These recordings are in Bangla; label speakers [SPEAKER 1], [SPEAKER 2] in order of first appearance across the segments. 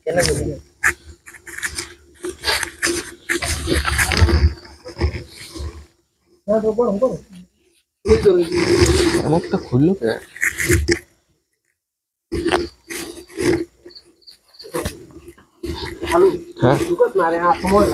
[SPEAKER 1] কেন বলি না তো বড় বড়
[SPEAKER 2] মুখটা খুললো কে
[SPEAKER 1] আলু
[SPEAKER 2] হ্যাঁ
[SPEAKER 1] দুকত মারে হাত সময়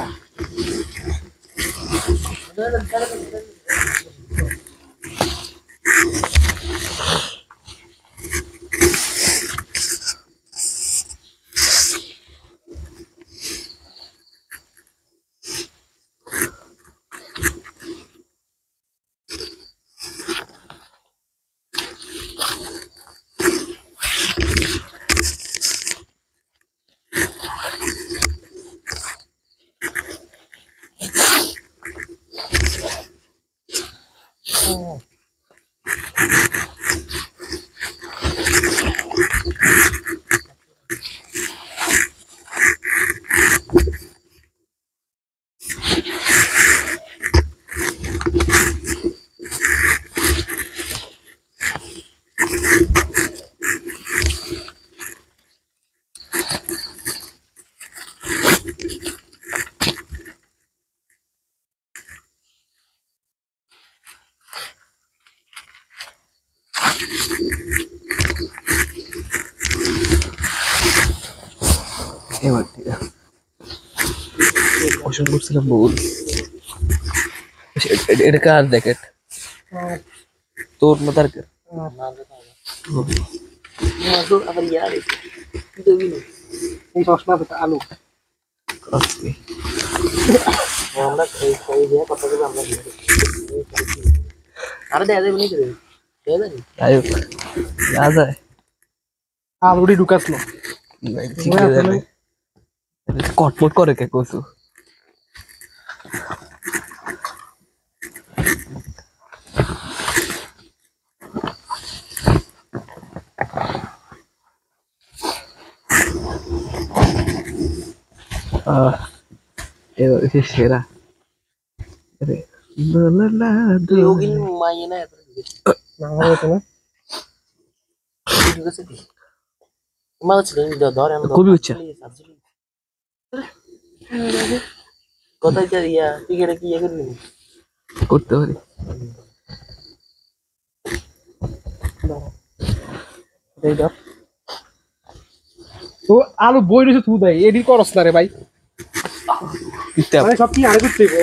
[SPEAKER 2] এবার ওষুধ করছিলাম বল এটা কার জ্যাকেট তোর না তার
[SPEAKER 1] আবার ইয়ার দেবি না এই চশমা আলু আমরা এই দিয়ে কথা বলে আমরা আরে দেয়া দেবে নি রে দেয়া দেবে
[SPEAKER 2] যাই হোক যা যায়
[SPEAKER 1] আলুড়ি ঢুকাসলো
[SPEAKER 2] কটমট করে কে কসু সেরা
[SPEAKER 1] योगिन माये ना ना होतो ना ঠিক আছে কি মাল ছিল ধরে আমরা
[SPEAKER 2] খুবই উচ্চ
[SPEAKER 1] কোথায় যা ইয়া টিকেট কি ইয়া করবি
[SPEAKER 2] করতে পারি
[SPEAKER 1] ও আলু বই রইছে তুই ভাই এডি করছ না রে ভাই মানে সব কি আরে করতে গো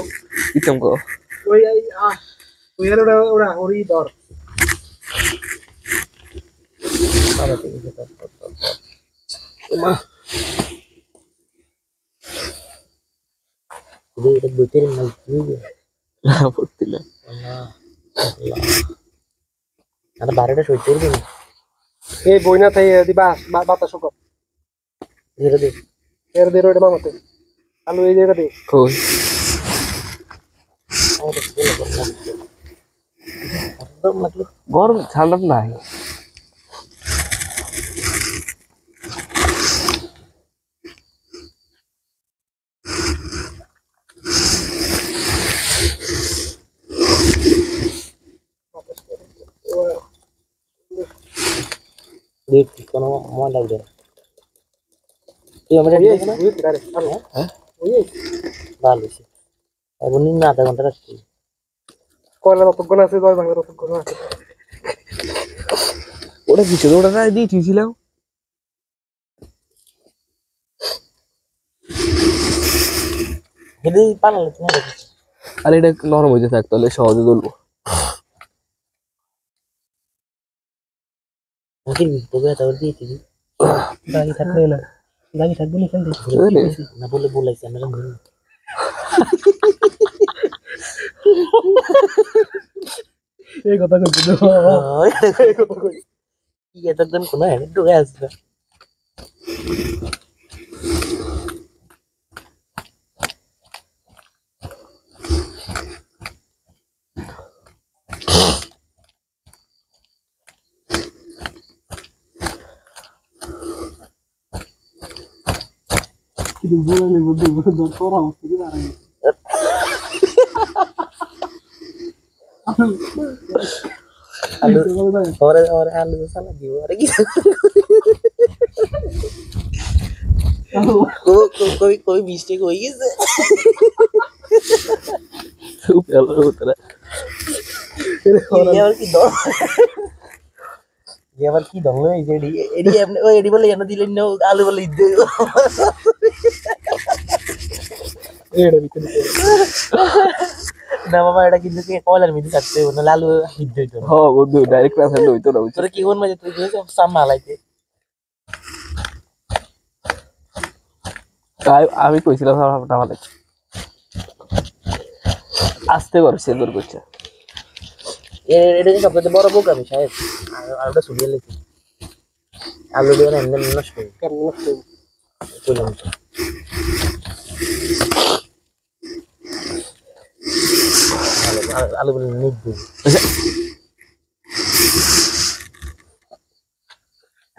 [SPEAKER 2] ইতম গো
[SPEAKER 1] ওই ওই ওরা ওরা ওরি ধর আরে ঠিক আছে মা এটা বুতের মাল কি
[SPEAKER 2] না পড়তি না
[SPEAKER 1] আরে বারেটা সই করবি এই বইনা তাই দিবা বাতাস কো ধীরে ধীরে এর ধীরে ওটা মামতে আলু এই জায়গা দে
[SPEAKER 2] কই গরম ঠান্ডা নাই
[SPEAKER 1] देख कोनो मन लग रहा তুই আমরা দেখব না হ্যাঁ ওই ভালো আছে এখন নিন আধা ঘন্টা রাখছি কয়লা ততক্ষণ আছে 10 ভাঙা ততক্ষণ আছে
[SPEAKER 2] ওটা কিছু ওটা রাই দিয়ে দিয়েছিলাম
[SPEAKER 1] হেদি পানালে তুমি দেখো
[SPEAKER 2] আর এটা নরম হইতে থাক তাহলে সহজে তুলবো
[SPEAKER 1] ওকে তোকে তাও দিয়েছি দাগি থাকবে না দাগি থাকবে না কেন না বলে বলাইছি আমরা জানি এই কথা কই তো এই কথা কই কি এতক্ষণ কোন হেড ঢুকে আসছে কিন্তু বলে নেব দেব তোরা হচ্ছে কি আর আলু और आलू साला दियो अरे की कोई मिस्टेक हो गई से
[SPEAKER 2] খুব ভালো উত্তর
[SPEAKER 1] ये और की दो ये और की दो এই যে এডি আপনি ওই এডি বলে এনে দিলেন না আলু বলে ইদে
[SPEAKER 2] এটা ভিতরে
[SPEAKER 1] না বাবা এটা কিন্তু কি কলার মিদি থাকতে না লালু ইদে তো
[SPEAKER 2] হ্যাঁ বন্ধু ডাইরেক্ট না হলো হইতো না
[SPEAKER 1] তোরা কি কোন মাঝে তুই গেছিস সামলাইতে
[SPEAKER 2] আমি কইছিলাম আমাদের আস্তে করে সেলর করছে
[SPEAKER 1] এটা যে সবচেয়ে বড় বোকা আমি সাহেব আর ওটা শুনিয়ে লিখি আলু দিয়ে এমনি নষ্ট কেমন নষ্ট চলুন আলু বলে নিক দিই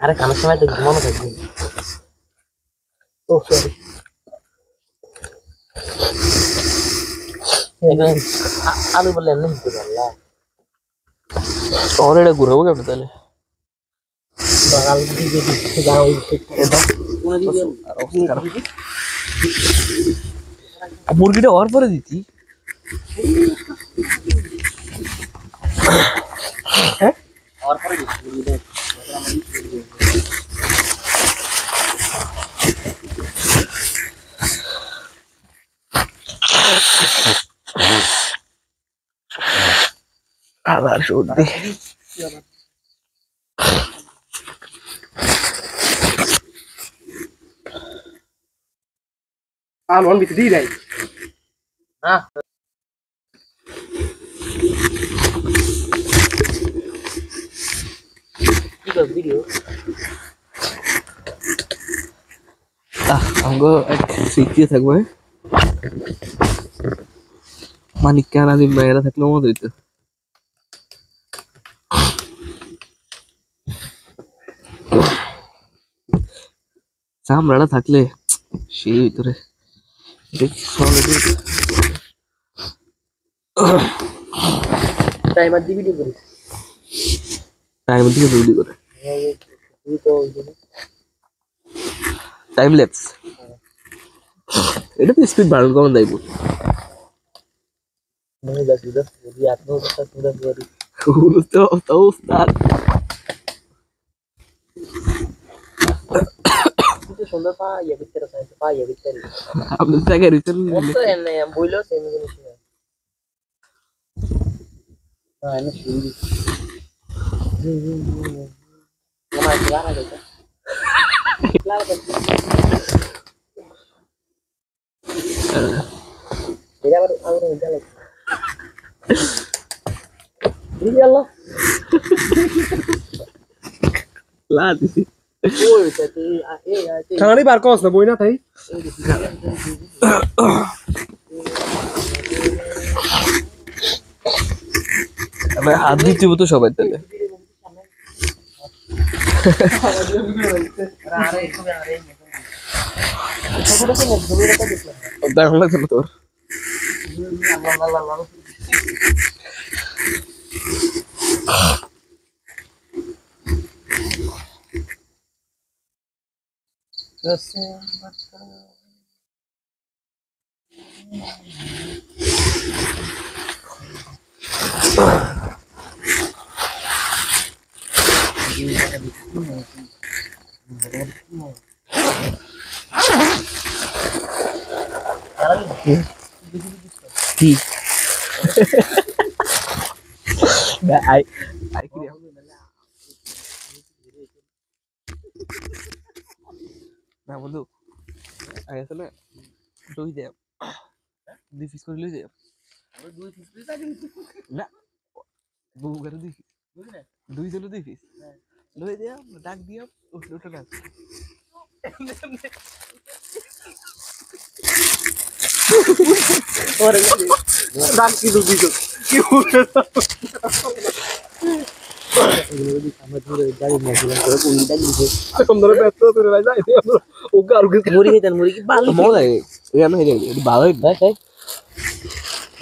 [SPEAKER 1] আরে কামের সময় তো মনে থাকবে ও সরি আলু বলে এমনি দিতে পারলা
[SPEAKER 2] और এটা ঘুরাবো কেমন তাহলে
[SPEAKER 1] আলু দিয়ে দিতে যাও
[SPEAKER 2] মুরগিটা ওর পরে দিতি
[SPEAKER 1] হ্যাঁ और পরে দিতে
[SPEAKER 2] আবার সর্দি
[SPEAKER 1] আলু ভিতরে দিয়ে দেয় না কি কর ভিডিও
[SPEAKER 2] আমগো শিখিয়ে থাকবো মানিক কেন আজ মেয়েরা থাকলে মতো হইতো চামড়াটা থাকলে সেই ভিতরে
[SPEAKER 1] টাইমার দিবি ভিডিও করিস
[SPEAKER 2] টাইম থেকে ভিডিও করে
[SPEAKER 1] তুই তো
[SPEAKER 2] টাইম ল্যাপস এটা তো স্পিড বাড়ানো কেমন দেয়
[SPEAKER 1] नहीं बस उधर भी आत्मा उधर उधर करी
[SPEAKER 2] तो उस्ताद
[SPEAKER 1] itu sudah pak ya bicara saya pak ya bicara
[SPEAKER 2] आपने क्या कह रही थी
[SPEAKER 1] itu yang boilo saya Indonesia nah ini sih mana jalan aja kan lalu kan tidak baru orang jalan ini Allah
[SPEAKER 2] लाती
[SPEAKER 1] Oi, tadi
[SPEAKER 2] खानी बार कौन सा बोई ना थाई मैं हाथ दी थी वो तो शोभा तेरे देखो ना चलो तो ठीक मैं आई किया ना বন্ধু আগে আসলে দুই দে দুই পিস করে লই দে না বউ করে দুই জন্য দুই পিস লই দে ডাক দিয়া উঠে না
[SPEAKER 1] और डाक की दूसरी को क्यों मुर्गी की बाल
[SPEAKER 2] ভালো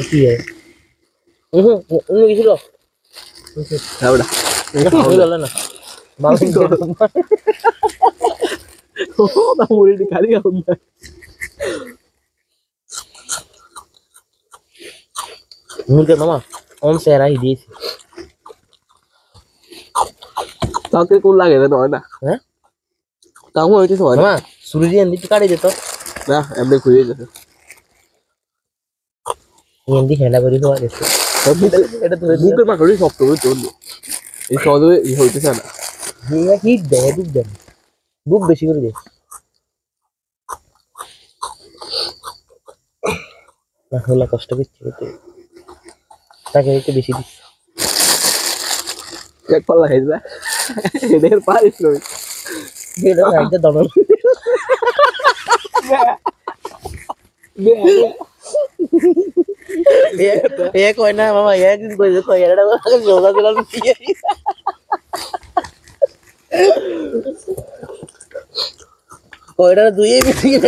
[SPEAKER 1] কি है উনি কিছু লো হলো না
[SPEAKER 2] মুড়ি খালি
[SPEAKER 1] মুখে মামা অন সেরাই দিয়েছি
[SPEAKER 2] তাকে কোন লাগে না হয় না
[SPEAKER 1] হ্যাঁ
[SPEAKER 2] তাও হইতে হয় না
[SPEAKER 1] মামা সুরি দিয়ে এমনি কাটি দিত
[SPEAKER 2] না এমনি খুঁজে যেতে
[SPEAKER 1] এমনি খেলা করি তো আর এসে এটা ধরে
[SPEAKER 2] বুকের পাকড়ি সব তো চললো এই সদরে হইতেছে না
[SPEAKER 1] হিট দেয় ডুব দেয় ডুব বেশি করে দে না হলে কষ্ট করছি তাকে একটু বেশি দিচ্ছি
[SPEAKER 2] এক পাল্লা হেজবা এদের পারিস নই
[SPEAKER 1] এটা একটা দমন এ কয় না মামা একদিন কইছে কয় এটা যোগা দিলাম কয়টা দুই মিনিট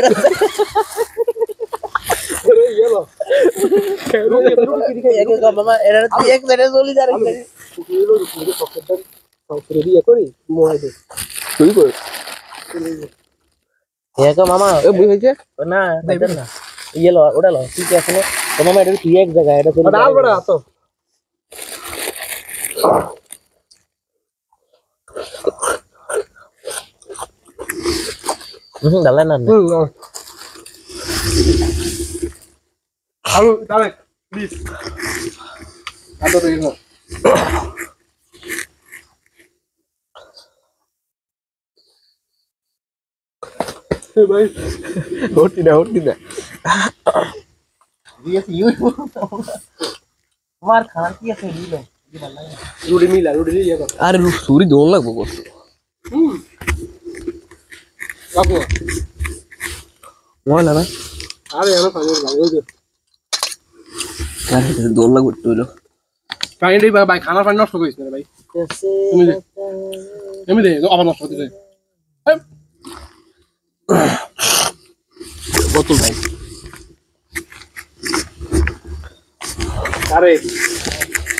[SPEAKER 1] এটা মামা এটা তুই এক মিনিট চলি যা
[SPEAKER 2] তুই কর
[SPEAKER 1] মামা
[SPEAKER 2] এ বুঝ হইছে
[SPEAKER 1] না না ইয়ে লো ওটা লো ঠিক আছে না তো মামা এটা তুই এক জায়গায় এটা চলে
[SPEAKER 2] ডাল বড়া তো
[SPEAKER 1] ডালে না
[SPEAKER 2] আলু ডালে প্লিজ আদো রে না ভাই হোটি না
[SPEAKER 1] দিয়েছি ইউ তোমার খানা কি আছে দিলো
[SPEAKER 2] রুটি নিয়ে যাও আরে সুরি দোন লাগবো কষ্ট লাগবো মনে না আরে এর পানি লাগবে যে আরে দোন লাগবো তুইলো পানি দেই ভাই খানা পানি নষ্ট করিস না ভাই তুমি দে আবার নষ্ট করতে বোতল ভাই আরে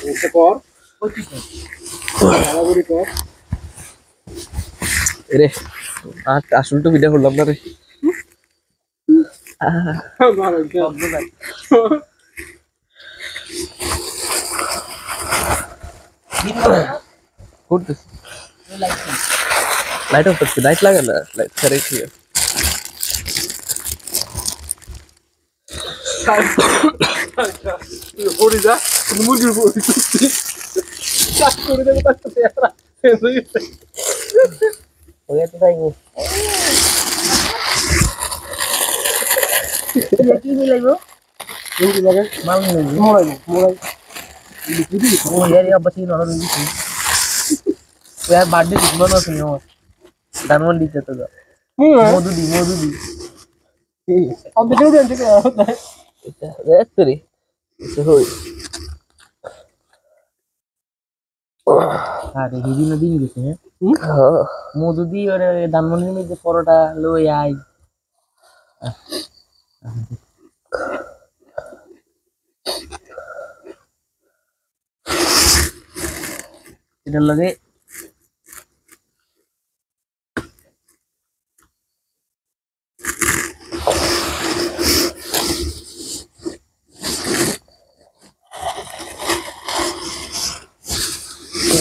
[SPEAKER 2] এটা কর ভালোভাবে কর রে আসল তো ভিডিও করলাম না রে লাইট অফ করছি লাইট লাগে না লাইট ছাড়াই ঠিক আছে যা মুরগির চাষ করে দেবো তার সাথে
[SPEAKER 1] ওই তো তাই কি লাগলো
[SPEAKER 2] মুরগি লাগে
[SPEAKER 1] মাল নেই
[SPEAKER 2] মোড়াই
[SPEAKER 1] ও यार ये बच्ची नॉर्मल नहीं थी यार बर्थडे कितना ना सुनो दानवन दी तो मोदू दी
[SPEAKER 2] अब देखो देन के होता है
[SPEAKER 1] रेस्टरी इसे होई अरे हिदी नदी में गए हैं हां मोदू दी और दानवन में जो परोटा लो आई এটার লগে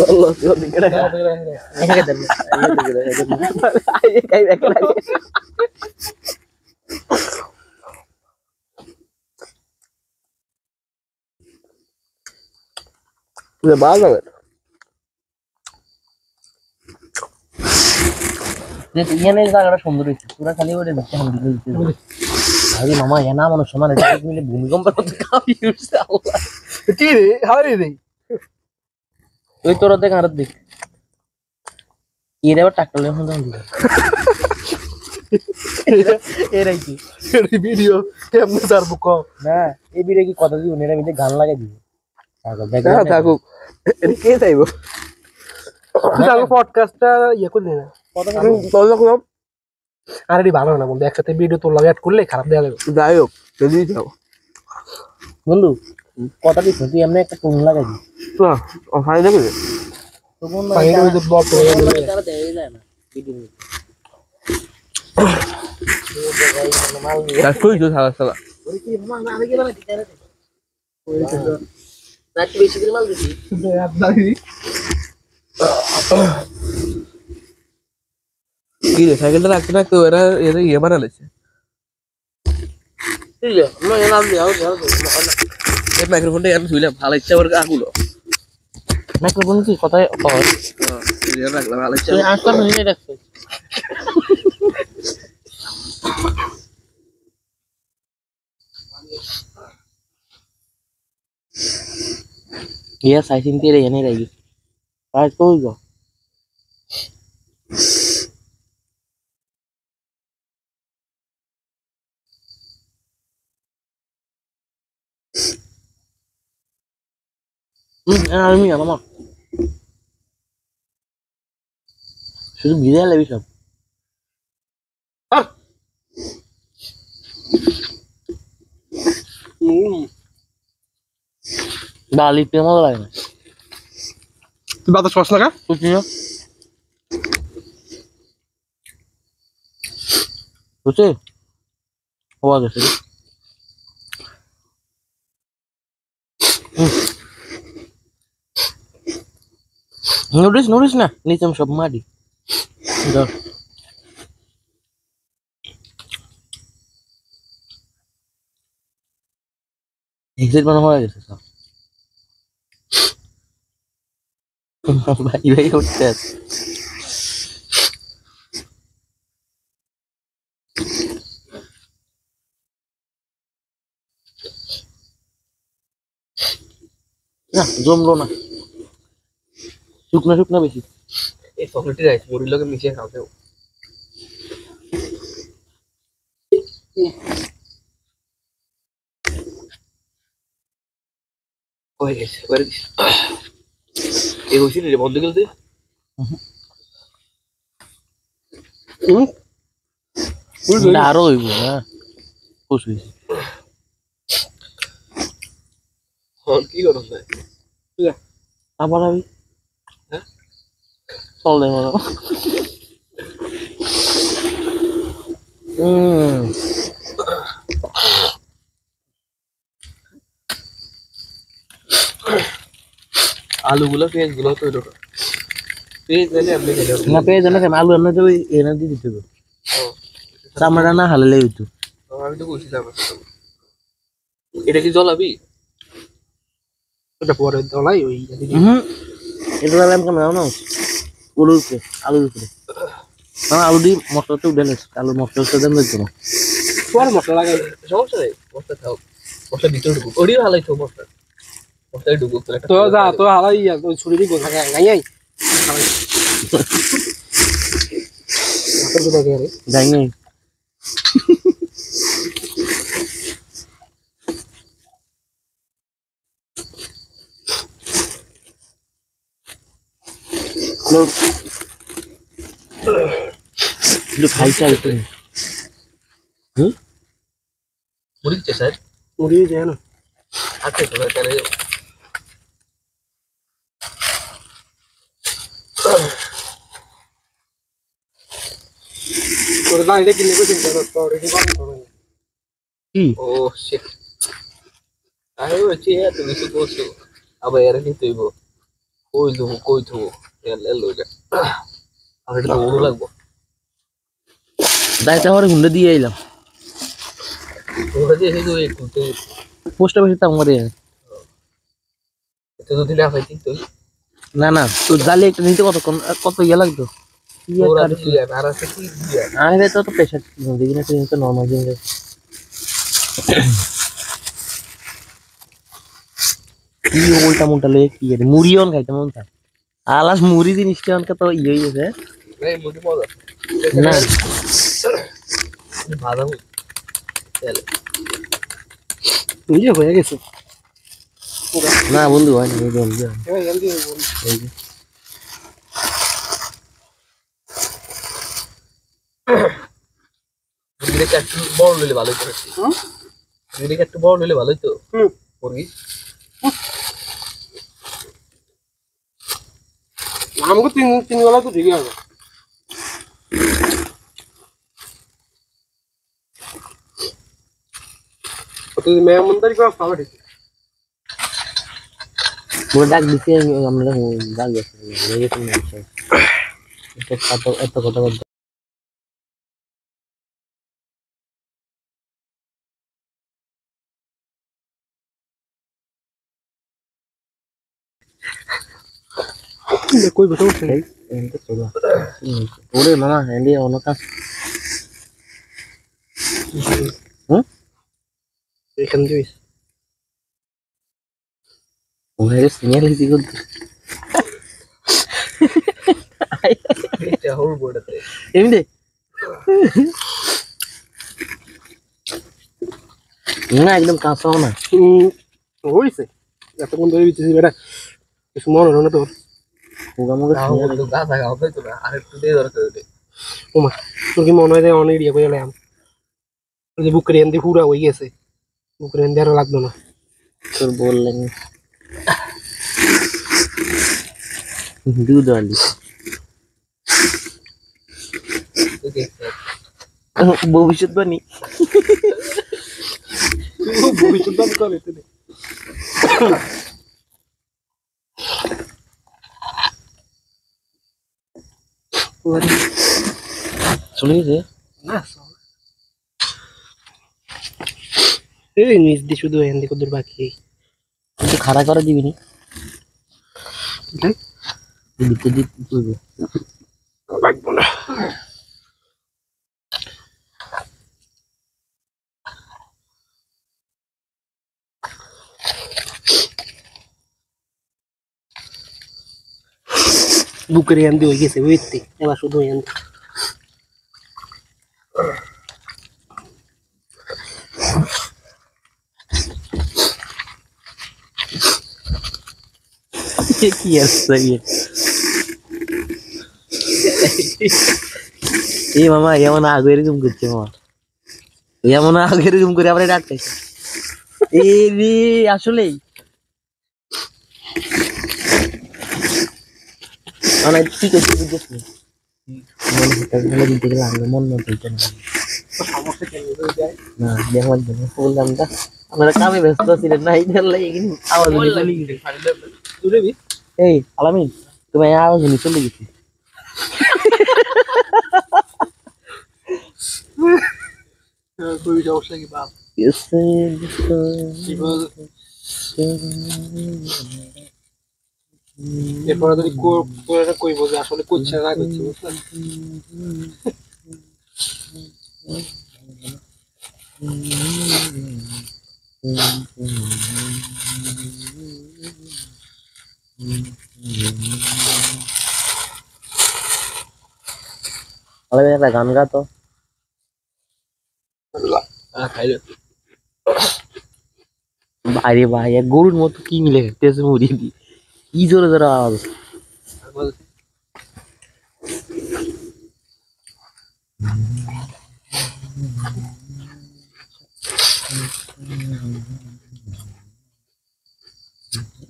[SPEAKER 2] Allah Dios dikira udah banget
[SPEAKER 1] দেখ ইয়ানে জায়গাটা সুন্দর হইছে পুরা খালি ওরে দেখতে হাম দিলে দিতে আরে মামা এনা মানুষ সমান এটা মিলে ভূমিকম্পের মতো কাঁপি উঠছে আল্লাহ
[SPEAKER 2] কি রে হারি রে
[SPEAKER 1] ওই তোর দেখ আর দেখ এর আবার টাকলে এখন দাম দিল এরাই কি
[SPEAKER 2] এই ভিডিও কেমনে ছাড়বো ক
[SPEAKER 1] না এই ভিডিও কি কথা দিও এর মধ্যে গান লাগাই দিও
[SPEAKER 2] থাকুক এটা কে চাইবো তাহলে পডকাস্টটা ইয়ে করে দে না কথা আরে ভালো না বন্ধু একসাথে ভিডিও তোলা অ্যাড করলে খারাপ দেয়া যাবে যাই হোক যদি যাও
[SPEAKER 1] বন্ধু কথা দিছ তুই এমনি একটা ফোন লাগাই দি
[SPEAKER 2] তো ফাইল দেখে
[SPEAKER 1] তো কোন
[SPEAKER 2] ফাইল ওই যে ব্লক করে
[SPEAKER 1] তারা দেয় যায় না video
[SPEAKER 2] That's good, just have a salad. কি রে সাইকেলটা রাখতে রাখতে ওরা এরা ইয়ে বানালেছে এই মাইক্রোফোনটা আমি শুনলাম ভালো ইচ্ছা করে আগুলো
[SPEAKER 1] মাইক্রোফোন কি কথায় কয়
[SPEAKER 2] রাখলাম ভালো ইচ্ছা
[SPEAKER 1] তুই আসলে নিয়ে রাখছিস Iya, saya cinti deh ini lagi. Ah, itu juga. Alami apa mah? Sudah gila lebih sab. Ah. Balik dia mau lagi.
[SPEAKER 2] তুই বাতাস পাস না কা
[SPEAKER 1] Kucingnya. Kucing. Oh, ada sih. Nulis nah. Ini jam shop madi. Udah. Exit mana lagi sih? Bayi udah. Nah, zoom lo na. Sukna বেশি।
[SPEAKER 2] এই চকলেটের রাইস মুড়ির লগে মিশিয়ে খাও কেউ কই গেছে করে দিস এই হইছে রে বন্ধ গেল তুই
[SPEAKER 1] আরো হইব না খুশ হইছে
[SPEAKER 2] কি করছ ভাই
[SPEAKER 1] আবার আমি চল দে মনে
[SPEAKER 2] আলুগুলো পেঁয়াজগুলো তো এটা পেঁয়াজ দিলে আপনি খেলে
[SPEAKER 1] না পেঁয়াজ না কেন আলু এনে তো এনে দিয়ে দিতে হবে চামড়া না হালালে হইতো
[SPEAKER 2] আমি তো বুঝছিলাম এটা কি জ্বলাবি এটা পরে জ্বলাই ওই
[SPEAKER 1] এটা জ্বালাম কেন না আলুর উপরে আলু দিয়ে মশলাটা উঠে নিস আলু মশলা দেন দেখতো না
[SPEAKER 2] তোমার মশলা লাগাই সমস্যা নেই মশলা খাও মশলা ভিতরে ঢুকুক ওরিও হালাই তো মশলা ঢুকুক তো যা তো হালাই ওই ছুরি দিয়ে গোছা গাই আই
[SPEAKER 1] যাই নাই lu খাইছে আইতে
[SPEAKER 2] মুড়ি দিচ্ছে স্যার
[SPEAKER 1] মুড়ি দেয় না
[SPEAKER 2] আছে তো কেন তোর না এটা কিনে কইছিস তো অলরেডি বান করে
[SPEAKER 1] কি
[SPEAKER 2] ও শিট আরে ওই যে তুমি কিছু বলছো আবার এর কি তুইব কই দেবো এল লইলা আর এটা তো লাগবো
[SPEAKER 1] দাইতে হরে গুন্ডে দিয়ে আইলাম
[SPEAKER 2] ওরা যে হেদু একটু তো
[SPEAKER 1] পোস্ট অফিসে তাম করে
[SPEAKER 2] এটা তো দিলে হয় তুই
[SPEAKER 1] না না তো জালে একটা নিতে কত ইয়া লাগতো
[SPEAKER 2] ওরা দিয়ে আর আছে কি দিয়ে
[SPEAKER 1] আরে তো প্রেসার দেখি না তো নরমাল জিনিস কি উল্টা মুল্টা লয়ে কি রে মুড়িও খাইতে মন চায় আলাস মুড়ি জিনিসটা অনকে তো ইয়ে হইছে
[SPEAKER 2] এই মুড়ি মজা
[SPEAKER 1] না
[SPEAKER 2] ভালো চলে
[SPEAKER 1] তুই হয়ে গেছে না বন্ধু হয় না জলদি
[SPEAKER 2] জলদি
[SPEAKER 1] এই যে
[SPEAKER 2] ভিডিওটা একটু বড় হলে ভালো করে ভিডিওটা একটু বড় হলে ভালোই তো মুরগি আমাকে তিন বেলা তো ঠিকই হবে তুই মেহমানদারি করা খাবার ঠিক
[SPEAKER 1] বলে ডাক দিতে আমরা ডাক গেছে এত কথা বলতে
[SPEAKER 2] কই বসে বসে
[SPEAKER 1] ওরে মামা হ্যান্ডি অন্য কাজ
[SPEAKER 2] এখান দিয়ে
[SPEAKER 1] ওরে সিনিয়র লিখি করতে
[SPEAKER 2] এটা হল বোর্ডতে
[SPEAKER 1] এমনি না একদম কাঁচাও না
[SPEAKER 2] হইছে এতক্ষণ ধরে বিচেছি বেটা কিছু মনে হলো না তোর
[SPEAKER 1] ওগামোগা
[SPEAKER 2] গাছা খাওয়া তো না আর একটু দিয়ে দরকার ওমা তোর কি মনে হয় যে অনেক ইয়ে করে এলাম যে বুকের এন্দি পুরা হয়ে গেছে বুকের এন্দি আরো লাগতো না
[SPEAKER 1] তোর বললেন দুধ আলি ভবিষ্যৎবাণী
[SPEAKER 2] ভবিষ্যৎবাণী করে তুই
[SPEAKER 1] চলে গেছে
[SPEAKER 2] না এই নিজ দিয়ে শুধু এন্দি কত বাকি
[SPEAKER 1] একটু খাড়া করে দিবি নি দিতে দিতে করবে
[SPEAKER 2] লাগবো না বুকের এন্দি হয়ে গেছে বুঝতে এবার শুধু এন্দি
[SPEAKER 1] কি আছে এই মামা এমন আগে এরকম করছে মামা এমন আগে এরকম করে আবার ডাকতেছে এই রে আসলেই মানে ঠিক আছে বুঝছিস মনে হতে ভালো দিতে গেলে আগে মন মতো হইতো না দেখলাম বললাম না আপনারা কামে ব্যস্ত ছিলেন না এই লাগে কিন্তু আওয়াজ চলে গেছে এই আলামিন তুমি আওয়াজ চলে গেছি
[SPEAKER 2] খুবই সমস্যা কি বাপ এরপরে যদি কইব যে আসলে করছে না করছে বুঝলেন
[SPEAKER 1] আলামিন একটা গান গা তো আরে ভাই এক গরুর মতো কি মিলে তেজ মুড়ি দি কি জোরে জোরে আওয়াজ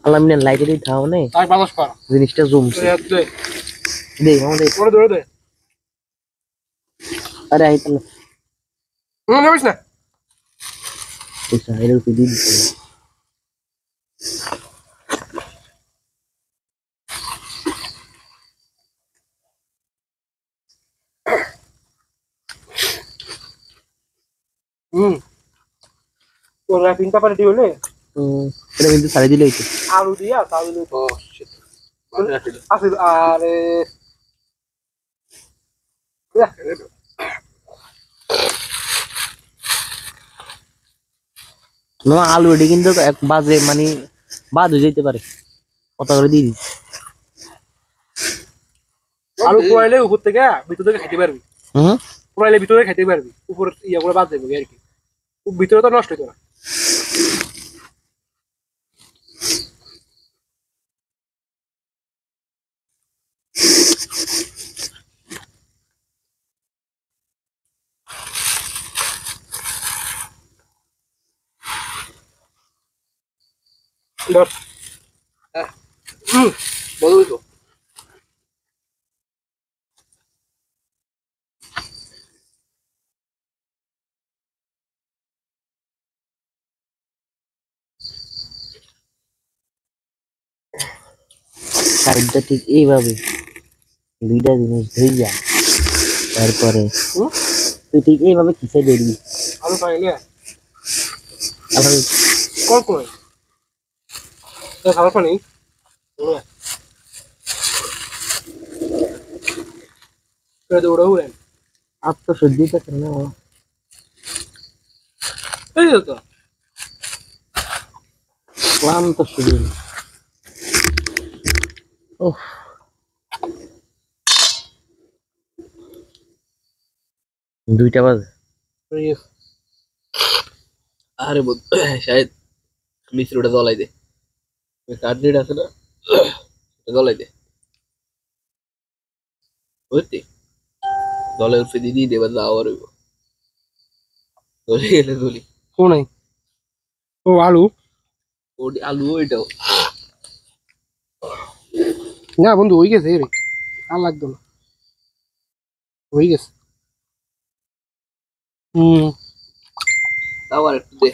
[SPEAKER 1] আলামিনের লাইটে দিয়ে থাও নে
[SPEAKER 2] তাই বাতাস কর
[SPEAKER 1] জিনিসটা জমছে দে আমাদের
[SPEAKER 2] ওরে ধরে দে
[SPEAKER 1] আরে আইতা না
[SPEAKER 2] যাবিস না
[SPEAKER 1] পয়সা এর উপরে দিয়ে দিতে
[SPEAKER 2] তোর র্যাপিং পেপার রেডি হলে
[SPEAKER 1] এটা কিন্তু ছাড়ে দিলে হইতো
[SPEAKER 2] আলু দিয়া তাহলে আসিল আরে
[SPEAKER 1] না আলু এটি কিন্তু এক বাজে মানে বাদ হয়ে যেতে পারে কত করে দিয়ে দিচ্ছি
[SPEAKER 2] আলু পোয়াইলে উপর থেকে ভিতর থেকে খেতে পারবি
[SPEAKER 1] হুম
[SPEAKER 2] পোয়াইলে ভিতরে খেতে পারবি উপর ইয়া করে বাদ দেবে আর কি ভিতরে তো নষ্ট হইতো না ধর বলবি তো
[SPEAKER 1] সাইডটা ঠিক এইভাবে দুইটা জিনিস ধইয়া তারপরে তুই ঠিক এইভাবে কিসে ধরবি
[SPEAKER 2] আলু খাইলে
[SPEAKER 1] আবার
[SPEAKER 2] কল করে খাবার পানি দৌড়া উড়েন
[SPEAKER 1] আত্মশুদ্ধিটা কেন
[SPEAKER 2] এই তো
[SPEAKER 1] ক্লান্ত শরীর ওহ দুইটা বাজে
[SPEAKER 3] আরে শায়দ মিশ্রিটা জ্বলাই দে কার্ডেট আছে না জ্বলাই দে বুঝলি জলে উঠে দিদি দেবার যাওয়ার হইব জলে গেলে গলি
[SPEAKER 2] ও নাই ও আলু
[SPEAKER 3] ওটি আলু ওইটাও
[SPEAKER 2] না বন্ধু হয়ে গেছে রে আর লাগতো না হয়ে গেছে
[SPEAKER 3] তাও আর একটু দে